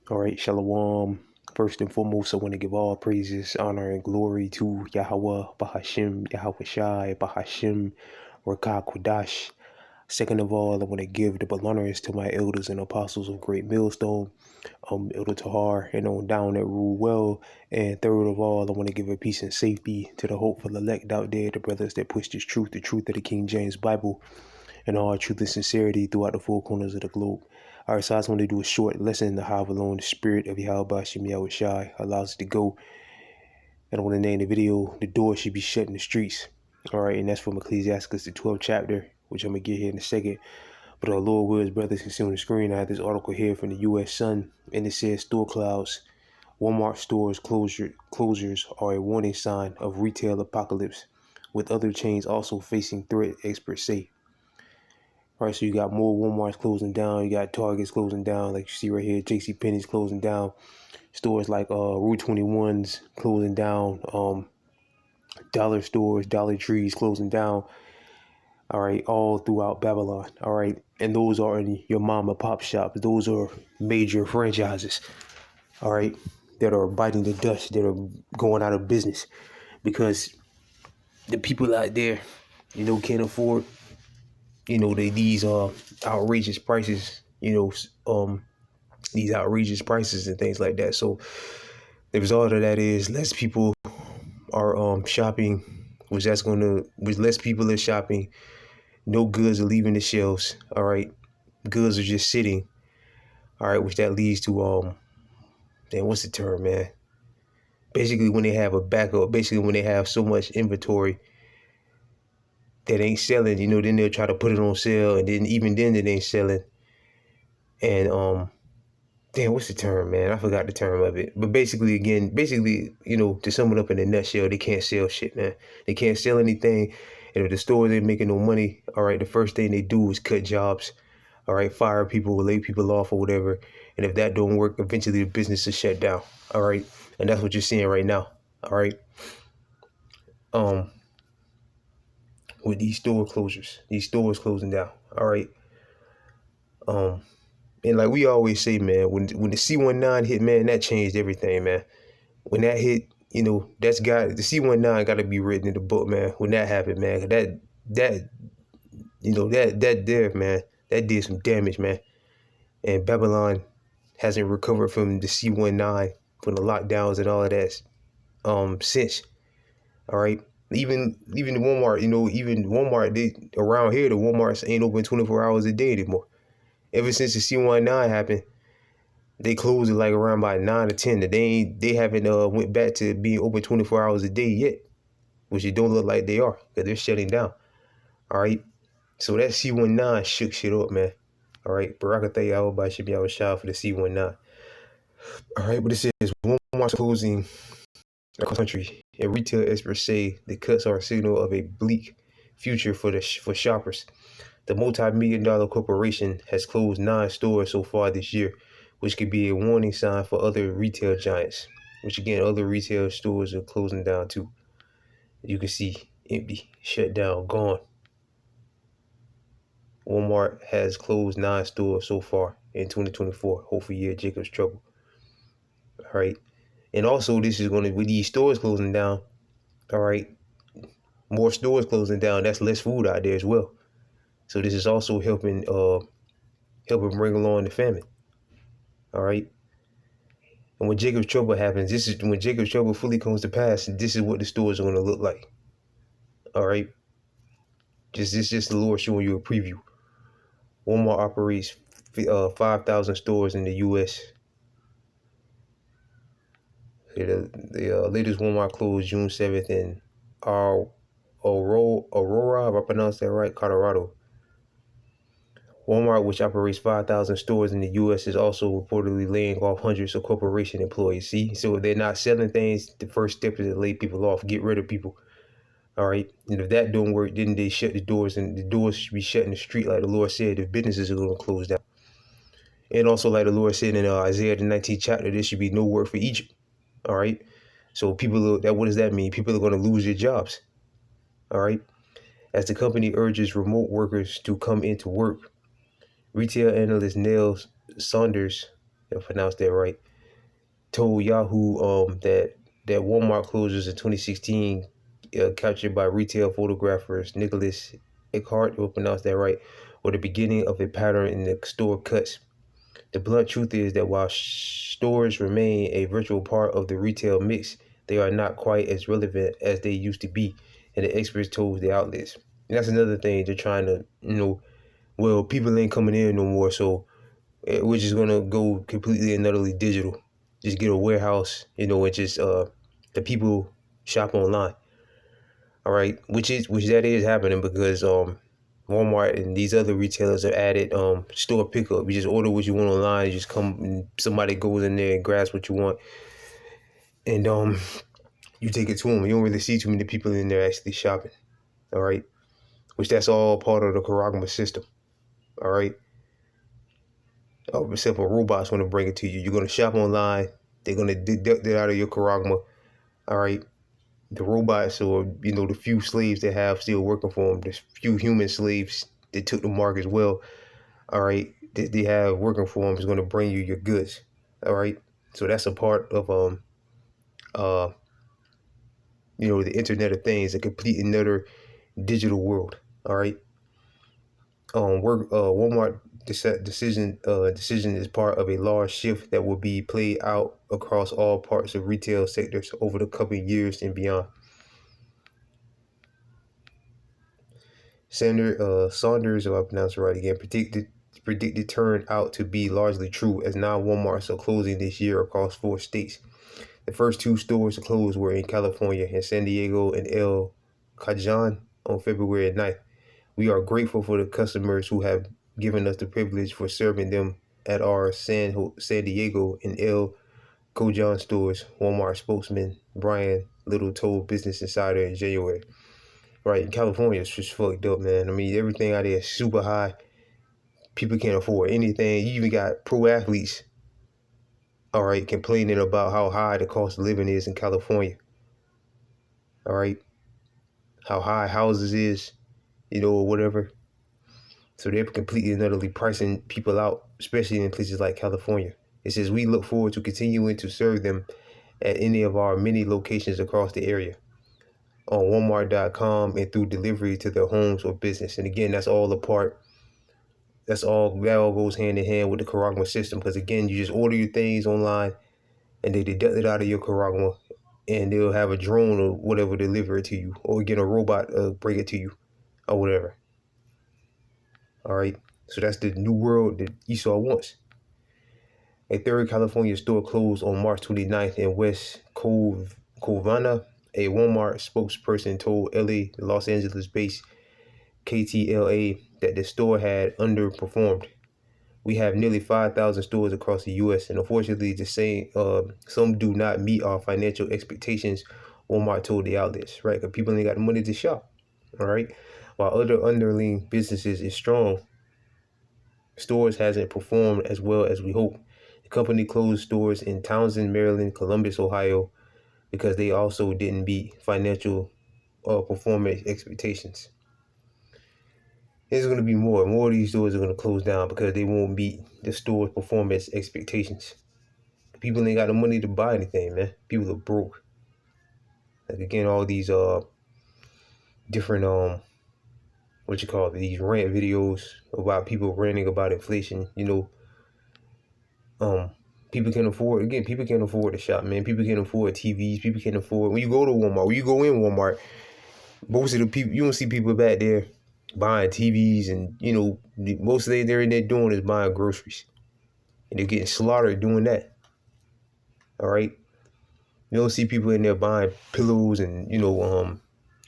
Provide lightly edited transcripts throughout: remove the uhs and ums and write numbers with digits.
All right, Shalom. First and foremost, I want to give all praises, honor, and glory to Yahweh, Bahashim, Yahweh Shai, Bahashim, Rakah Kodash. Second of all, I want to give the honors to my elders and apostles of Great Millstone, Elder Tahar, and on down that rule well. And third of all, I want to give a peace and safety to the hopeful elect out there, the brothers that push this truth, the truth of the King James Bible, and all truth and sincerity throughout the four corners of the globe. All right, so I just want to do a short lesson to how alone the spirit of Yahweh Shem Yahweh Shai allows us to go. And I want to name the video, The Door Should Be Shut in the Streets. All right, and that's from Ecclesiastes, the 12th chapter, which I'm going to get here in a second. But our Lord Wills, brothers, can see on the screen, I have this article here from the U.S. Sun, and it says store clouds. Walmart stores closures are a warning sign of retail apocalypse, with other chains also facing threat, experts say. All right, so you got more Walmart's closing down, you got Target's closing down, like you see right here, JCPenney's closing down, stores like Route 21's closing down, dollar stores, Dollar Trees closing down, all right, all throughout Babylon, all right, and those are in your mom and pop shops, those are major franchises, all right, that are biting the dust, that are going out of business because the people out there, can't afford these outrageous prices, these outrageous prices and things like that. So the result of that is less people are shopping, which less people are shopping, no goods are leaving the shelves. All right, goods are just sitting. All right, which that leads to then what's the term, man? Basically, when they have a backup, basically when they have so much inventory that ain't selling, then they'll try to put it on sale, and then even then it ain't selling. And damn, what's the term, man? I forgot the term of it. But basically, to sum it up in a nutshell, they can't sell shit, man. They can't sell anything. And if the stores ain't making no money, all right, the first thing they do is cut jobs, all right, fire people, lay people off or whatever. And if that don't work, eventually the business is shut down, all right? And that's what you're seeing right now, all right? With these store closures, these stores closing down, all right? And like we always say, man, when the C-19 hit, man, that changed everything, man. When that hit, the C-19 got to be written in the book, man. When that happened, man, that there, man, that did some damage, man. And Babylon hasn't recovered from the C-19, from the lockdowns and all of that, since. All right, even the Walmart, even Walmart, around here, the Walmarts ain't open 24 hours a day anymore. Ever since the C-19 happened, they closed it like around by 9 or 10. They haven't went back to being open 24 hours a day yet, which it don't look like they are because they're shutting down. All right, so that C-19 shook shit up, man. All right, Barakatah Yahweh should be our shot for the C-19. All right, but it says Walmart's closing across the country, and retail experts say the cuts are a signal of a bleak future for shoppers. The multi-million-dollar corporation has closed 9 stores so far this year, which could be a warning sign for other retail giants, which again, other retail stores are closing down too. You can see empty, shut down, gone. Walmart has closed 9 stores so far in 2024. Hopefully, year Jacob's trouble. All right. And also, this is going to, with these stores closing down, all right, more stores closing down, that's less food out there as well. So this is also helping bring along the famine. All right. And when Jacob's trouble happens, this is when Jacob's trouble fully comes to pass, and this is what the stores are going to look like. All right. Just the Lord showing you a preview. Walmart operates 5,000 stores in the U.S. The latest Walmart closed June 7th in Aurora, if I pronounced that right, Colorado. Walmart, which operates 5,000 stores in the U.S., is also reportedly laying off hundreds of corporation employees. See, so if they're not selling things, the first step is to lay people off, get rid of people. All right, and if that don't work, then they shut the doors, and the doors should be shut in the street, like the Lord said. If businesses are going to close down, and also like the Lord said in Isaiah the 19th chapter, there should be no work for Egypt. All right, so what does that mean? People are going to lose their jobs. All right, as the company urges remote workers to come into work. Retail analyst Neil Saunders I pronounced that right, told Yahoo that Walmart closures in 2016, captured by retail photographers Nicholas Eckhart, will pronounce that right, were the beginning of a pattern in the store cuts. The blunt truth is that while stores remain a virtual part of the retail mix, they are not quite as relevant as they used to be, and the experts told the outlets. And that's another thing they're trying to, well, people ain't coming in no more, so we're just gonna go completely and utterly digital. Just get a warehouse, and just the people shop online. All right, which that is happening because Walmart and these other retailers have added store pickup. You just order what you want online. You just come and somebody goes in there and grabs what you want, and you take it to them. You don't really see too many people in there actually shopping. All right, which that's all part of the Karagma system. All right. Except for robots want to bring it to you. You're going to shop online. They're going to deduct it out of your Karagma. All right. The robots, or, the few slaves they have still working for them, the few human slaves that took the mark as well. All right. That they have working for them is going to bring you your goods. All right. So that's a part of, the Internet of Things, a complete another digital world. All right. Walmart decision is part of a large shift that will be played out across all parts of retail sectors over the coming years and beyond. Saunders, if I pronounce it right again, predicted turned out to be largely true, as 9 Walmarts are closing this year across 4 states. The first 2 stores to close were in California, in San Diego and El Cajon on February 9th. We are grateful for the customers who have given us the privilege for serving them at our San Diego and El Cajon stores, Walmart spokesman Brian Little told Business Insider in January. Right, in California, it's just fucked up, man. I mean, everything out there is super high. People can't afford anything. You even got pro athletes, all right, complaining about how high the cost of living is in California. All right, how high houses is, or whatever. So they're completely and utterly pricing people out, especially in places like California. It says, we look forward to continuing to serve them at any of our many locations across the area, on Walmart.com and through delivery to their homes or business. And again, that all goes hand in hand with the Karagma system, because again, you just order your things online and they deduct it out of your Karagma, and they'll have a drone or whatever deliver it to you, or get a robot bring it to you, or whatever. All right. So that's the new world that Esau wants. A third California store closed on March 29th in West Covina. A Walmart spokesperson told LA, Los Angeles-based KTLA, that the store had underperformed. We have nearly 5,000 stores across the U.S., and unfortunately, some do not meet our financial expectations, Walmart told the outlets, right? Because people ain't got the money to shop, all right? While other underlying businesses is strong, stores hasn't performed as well as we hope. The company closed stores in Townsend, Maryland, Columbus, Ohio, because they also didn't meet financial performance expectations. There's going to be more. More of these stores are going to close down because they won't meet the store's performance expectations. People ain't got the money to buy anything, man. People are broke. Like, again, all these different these rant videos about people ranting about inflation. People can afford to shop, man. People can afford TVs. People can afford, when you go to Walmart, when you go in Walmart, most of the people, you don't see people back there buying TVs, and most of they're in there doing is buying groceries, and they're getting slaughtered doing that. All right, you don't see people in there buying pillows, and the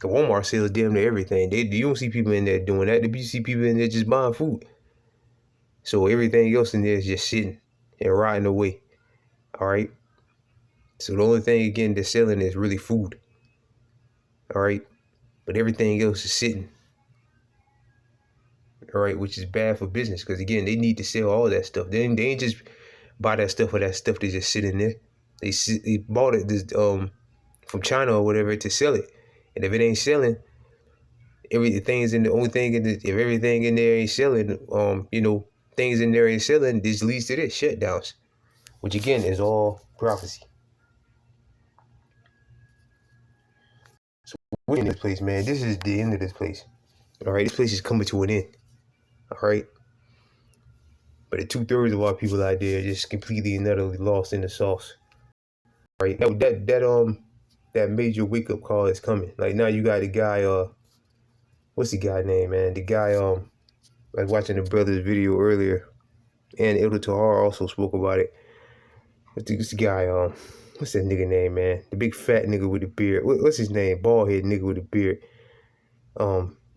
Walmart sells damn near everything. You don't see people in there doing that. You see people in there just buying food. So everything else in there is just sitting and rotting away. All right. So the only thing again they're selling is really food. All right, but everything else is sitting. All right, which is bad for business, because again, they need to sell all that stuff. They ain't just buy that stuff, or that stuff they just sit in there. They bought it from China or whatever to sell it, and if it ain't selling, if everything in there ain't selling, things in there ain't selling, this leads to this shutdowns. which again is all prophecy. So we're in this place, man. This is the end of this place. All right, this place is coming to an end. All right. But the 2/3 of our people out there are just completely and utterly lost in the sauce. Right? That major wake up call is coming. Like now you got the guy, what's the guy name, man? The guy, like watching the brother's video earlier, and Elder Tahar also spoke about it. What's the guy, what's that nigga name, man? The big fat nigga with the beard. What's his name? Bald head nigga with the beard.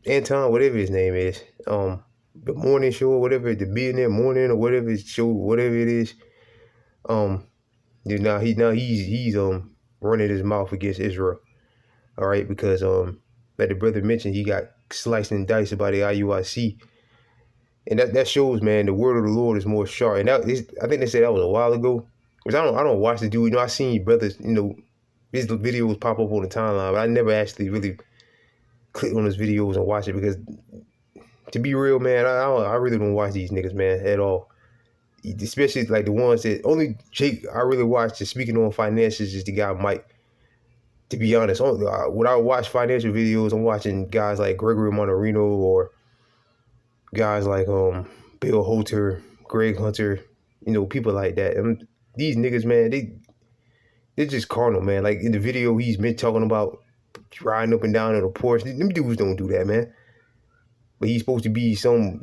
Anton, whatever his name is. The morning show, or whatever, the Billionaire Morning or whatever his show, whatever it is. He's running his mouth against Israel. All right, because like the brother mentioned, he got sliced and diced by the IUIC. And that shows, man, the word of the Lord is more sharp. And I think they said that was a while ago. Which I don't watch the dude. I seen brothers, his videos pop up on the timeline, but I never actually really clicked on his videos and watch it because, to be real, man, I really don't watch these niggas, man, at all. Especially like the ones that only Jake I really watch. Just speaking on finances is the guy Mike. To be honest, when I watch financial videos, I'm watching guys like Gregory Monterino or guys like Bill Holter, Greg Hunter, people like that. And these niggas, man, they're just carnal, man. Like in the video, he's been talking about riding up and down in a Porsche. Them dudes don't do that, man. But he's supposed to be some,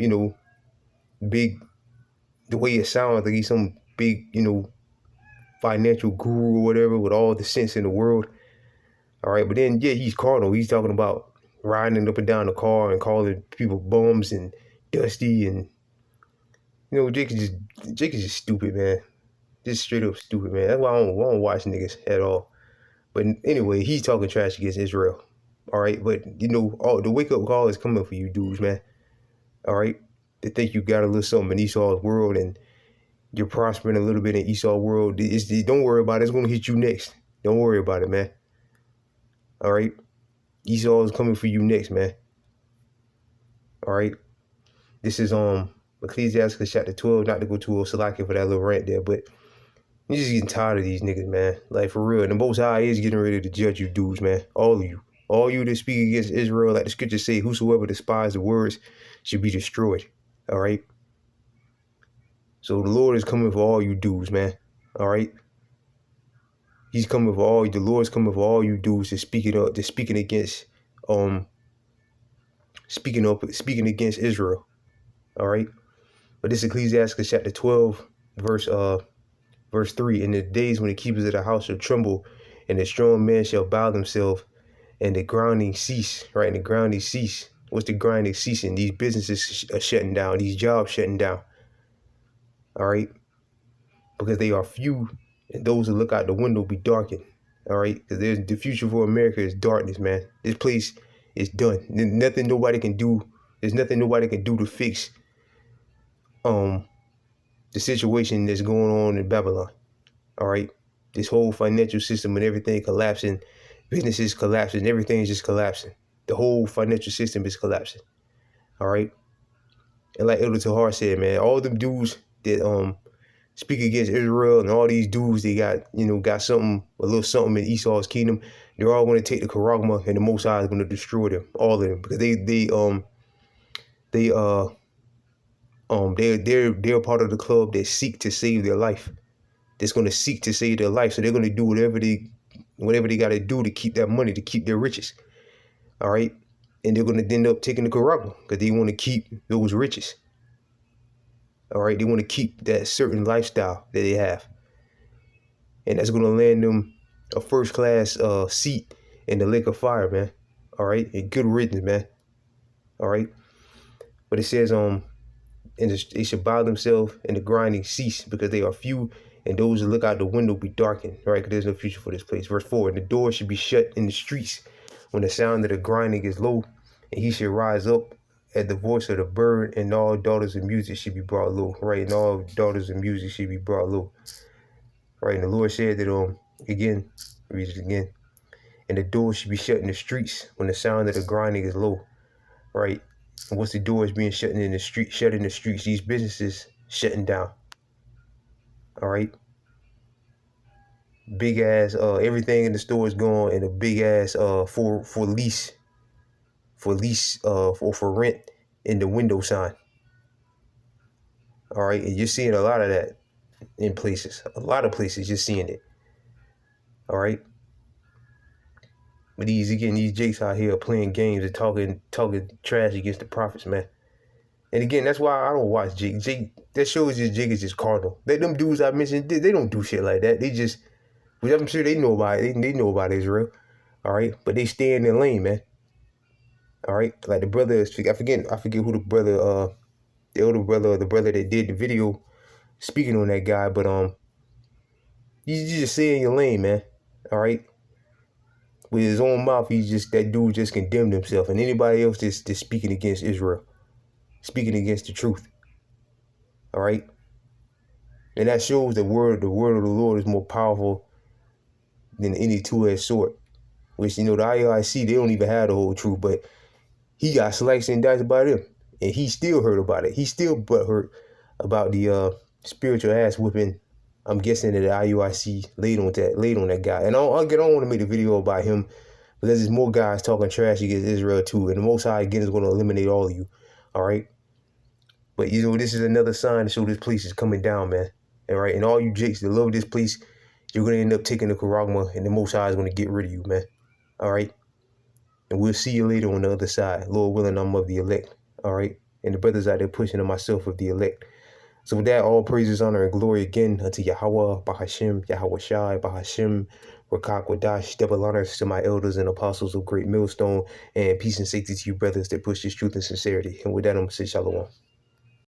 big, the way it sounds like he's some big, financial guru or whatever with all the sense in the world. All right, but then, yeah, he's carnal. He's talking about riding up and down the car and calling people bums and dusty. And, Jake is just stupid, man. Just straight up stupid, man. That's why I don't watch niggas at all. But anyway, he's talking trash against Israel. All right, but, the wake-up call is coming for you dudes, man. All right? They think you got a little something in Esau's world and you're prospering a little bit in Esau's world. Don't worry about it. It's going to hit you next. Don't worry about it, man. All right? Esau is coming for you next, man. All right? This is Ecclesiastes chapter 12, not to go too Salaki for that little rant there, but you're just getting tired of these niggas, man. Like, for real. And the Most High is getting ready to judge you dudes, man. All of you. All you that speak against Israel, like the scriptures say, whosoever despises the words should be destroyed. All right? So the Lord is coming for all you dudes, man. All right? He's coming for all you. The Lord's coming for all you dudes to speaking against speaking against Israel. All right? But this Ecclesiastes chapter 12, verse 3. In the days when the keepers of the house shall tremble, and the strong men shall bow themselves, and the grounding cease. Right? And the grounding cease. What's the grinding ceasing? These businesses are shutting down. These jobs shutting down. All right? Because they are few, and those who look out the window be darkened. All right? Because the future for America is darkness, man. This place is done. There's nothing nobody can do. There's nothing nobody can do to fix the situation that's going on in Babylon. All right? This whole financial system and everything collapsing, businesses collapsing, everything is just collapsing. The whole financial system is collapsing. All right? And like Elder Tahar said, man, all them dudes that speak against Israel and all these dudes, they got something, a little something in Esau's kingdom. They're all going to take the Charagma, and the Most High is going to destroy them, all of them, because they're part of the club that seek to save their life. That's going to seek to save their life. So they're going to do whatever they got to do to keep that money, to keep their riches. All right, and they're going to end up taking the Charagma because they want to keep those riches. All right, they want to keep that certain lifestyle that they have. And that's going to land them a first-class seat in the lake of fire, man. All right, and good riddance, man. All right. But it says, and they should bow themselves and the grinding cease because they are few, and those who look out the window be darkened. All right, because there's no future for this place. Verse 4, and the door should be shut in the streets when the sound of the grinding is low, and he should rise up at the voice of the bird, and all daughters of music should be brought low. Right, and all daughters of music should be brought low. Right, and the Lord said that, again, read it again, and the door should be shut in the streets when the sound of the grinding is low. Right, and what's the doors being shut in the streets? These businesses shutting down. All right, Big ass everything in the store is gone, and a big ass for lease for rent in the window sign. All right, and you're seeing a lot of that in places. A lot of places you're seeing it. All right. But these jakes out here playing games and talking trash against the prophets, man. And again, that's why I don't watch Jake. Jake, that shows you Jake is just carnal. Them dudes I mentioned, they don't do shit like that. They just, which I'm sure they know about it. They know about Israel. All right, but they stay in their lane, man. All right, like the brother, I forget who the brother, the older brother or the brother that did the video speaking on that guy, but you just stay in your lane, man. All right. With his own mouth, that dude just condemned himself, and anybody else just speaking against Israel, speaking against the truth. All right, and that shows the word of the Lord is more powerful than any two-edged sword. Which, you know, the IUIC, they don't even have the whole truth, but he got sliced and diced about him, and he still heard about it. He still butthurt about the spiritual ass whipping. I'm guessing that the IUIC laid on that guy. And I don't want to make a video about him, because there's more guys talking trash against Israel too, and the Most High again is going to eliminate all of you. All right. But you know, this is another sign to show this place is coming down, man. All right, and all you jakes that love this place, you're gonna end up taking the Karagma, and the Most High is gonna get rid of you, man. All right. And we'll see you later on the other side. Lord willing, I'm of the elect. All right. And the brothers out there pushing to myself of the elect. So with that, all praises, honor, and glory again unto Yahweh, Bahashim, Yahweh Shai, Bahashim, Rakak Wadash, double honors to my elders and apostles of Great Millstone, and peace and safety to you brothers that push this truth and sincerity. And with that, I'm going to say shalom.